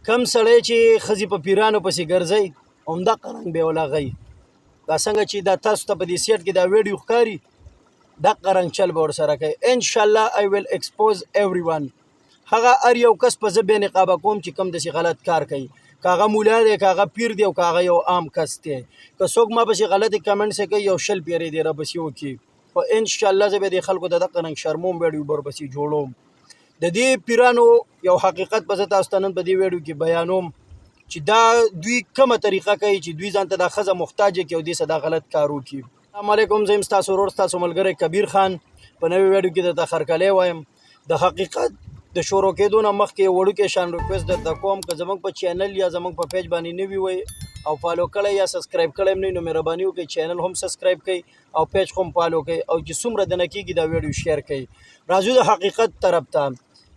کم سړی چې ښځې په پیرانو پسې ګرځئ همدغه رنګ به یې ولغئ. دا څنګه چې دا تاسو ته په دې سیټ کې دا ویډیو ښکاري دغه رنګ چل به ورسره کوئ. انشاءالله I will expose everyone. هغه هر یو کس په زه بې نقابه کوم چې کوم داسې غلط کار کوي، که هغه مولا دی، که هغه پیر دی، او که هغه یو عام کس دی. که څوک ما پسې غلطې کمنټس کوي یو 100 پیرې دې راپسې وکړي، خو انشاءالله زه به دې خلکو ته دغه رنګ شرموم، ویډیو به ورپسې جوړوم. د دې پیرانو یو حقیقت به زه تاسو ته نن په دې ویډیو کې بیانوم چې دا دوی کومه طریقه کوي چې دوی ځان ته دا ښځه محتاجه کړي او دې څه دا غلط کار وکړي. السلام علیکم، زه یم ستاسو ورور ستاسو ملګری کبیر خان. په نوې ویډیو کې درته هرکلی وایم. د حقیقت د شروع کېدو نه مخکې یو وړوکی شان ریکویسټ درته کوم، که زموږ په چینل یا زموږ په پیج باندې نوي وئ او فالو کړی یا سبسکرایب کړی هم نه وي نو مهرباني وکړئ چینل هم سبسکرایب کړئ او پیج هم فالو کړئ او چې څومره دنه کېږي دا ویډیو شیر کړئ. راځو د حقیقت طرف ته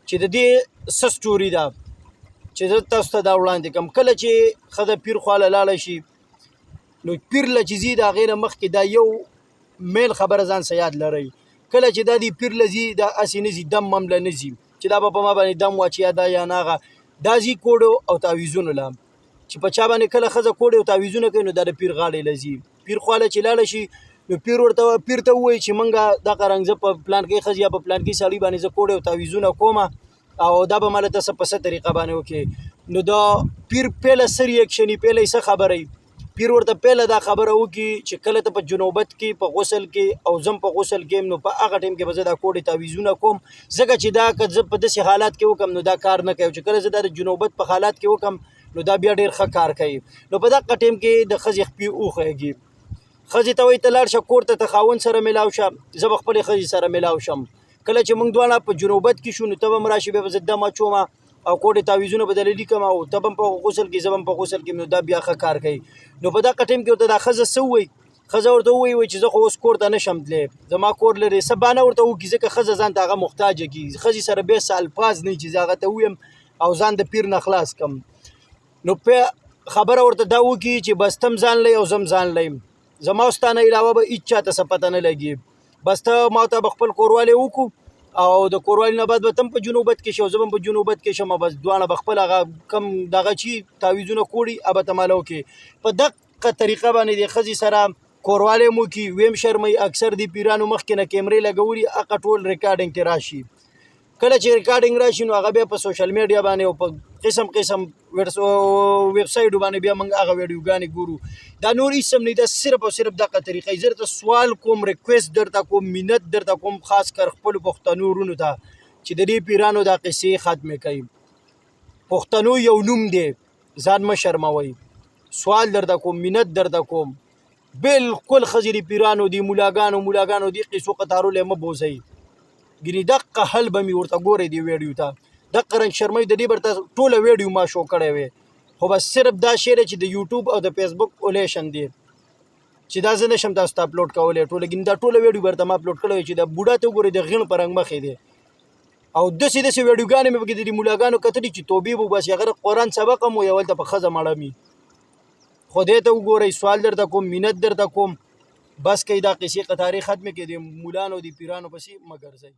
چې د دې څه سټوري ده چې زه تاسو ته دا وړاندې کوم. کله چې ښځه پیر خواله لاړه شي نو پیر له چې ځي د هغې نه مخکې دا یو میل خبره ځان څه یاد لرئ. کله چې دا دی پیر له ځي دا هسې نه ځي دم هم له نه ځي چې دا به په ما باندې دم واچي یا دا یا نه هغه، دا ځي کوډو او تعویزونو له چې په چا باندې کله ښځه کوډې او تعویزونه کوي نو دا د پیر غاړې له ځي. پیر خواله چې لاړه شي نو پیر ته ووایي چې موږ دغه رنګ زه په پلانکۍ ښځې یا په پلانکۍ سړي باندې زه کوډې او تعویزونه کومه او دا به ماله ته څه په څه طریقه باندې وکړي. نو دا پیر پیله څه ریاکشني، پیله یې څه خبره وي. پیر ورته پیله دا خبره وکړي چې کله ته په جنوبت کې په غسل کې او زم په غسل کې نو په هغه ټایم کې به زه دا کوډې تعویزونه کوم، ځکه چې دا که زه په داسې حالات کې وکړم نو دا کار نه کوي، چې کله زه دا د جنوبت په حالات کې وکړم نو دا بیا ډېر ښه کار کوي. نو په دغه ټایم کې د ښځې خپې وخېږي. ښځې ته وایي ته لاړ شه کور ته، ته خاوند سره میلاو شه، زه به خپلې ښځې سره میلاو شم. کله چې موږ دواړه په جنوبت کې شو نو ته به هم راشي، بیا به زه دم اچوم او کوډې تعویزونه به درله لیکم او ته به هم په غسل کې زه به هم په غسل کې، نو دا بیا ښه کار کوي. نو په دغه ټایم کې ورته دا ښځه څه ووایي؟ ښځه ورته ووایي چې زه خو اوس کور ته نه شم تللی، زما کور لرې، څه بهانه ورته وکړي، ځکه ښځه ځان ته هغه محتاجه کړي. ښځې سره بیا څه الفاظ نه وي چې زه هغه ته ووایم او ځان د پیر نه خلاص کړم. نو خبره ورته دا وکړي چې بس تم ځان لئ او زم ځان لئ، زما او ستا نه علاوه به هېڅ چاته څه پته نه لګي. بس ته ما ته به خپل کوروالی وکړو او د کوروالي نه بعد به ته هم په جنوبت کې شي او زه به هم په جنوبت کې شم، بس دواړه به خپل هغه کم دغه چې تعویزونه کوړي هغه به ته ماله وکړي. په دغه طریقه باندې د ښځې سره کوروالی هم وکړي، ویم شرموي. اکثر د پیرانو مخکې نه کیمرې لګولي، هغه ټول ریکارډینګ کې راشي. کله چې ریکارډینګ راشي نو هغه بیا په سوشل میډیا باندې او په قسم قسم ویب سایټو باندې بیا موږ هغه ویډیوګانې ګورو. دا نور هېڅ هم نه دي، دا صرف او صرف دغه طریقه. زه درته سوال کوم، ریکویسټ درته کوم، منت درته کوم، خاص کر خپلو پښتنو ورونو ته چې د دې پیرانو دا قصې ختمې کوي. پښتنو یو نوم دی، ځان مه شرموئ. سوال درته کوم، منت درته کوم، بالکل ښځې د پیرانو دي مولاګانو دې قصو قطارو لی مه بوځئ. ګینې دغه حل به مې ورته ګورئ دې ویډیو ته. دغه رنګ شرمۍ د دې برته ټوله ویډیو ما شو کړی وی، خو بس صرف دا شی دی چې د یوټیوب او د فیسبوک اولیشن دی چې دا زه نشم تاسو ته اپلوډ کولی ټوله. ګینې دا ټوله ویډیو برته ما اپلوډ کړی وی چې دا بوډا ته وګورئ د غیڼ په رنګ مخې دی او داسې ویډیوګانې مې پکې د مولاګانو کتلي چې توبې به وباسي، هغه د قرآن سبق هم وایي، هلته په ښځه مړه مي. خدای ته وګورئ، سوال درته کوم، منت درته کوم، بس کوي دا قصې قطارې ختمې کړي، د مولانو د پیرانو پسې مه ګرځئ.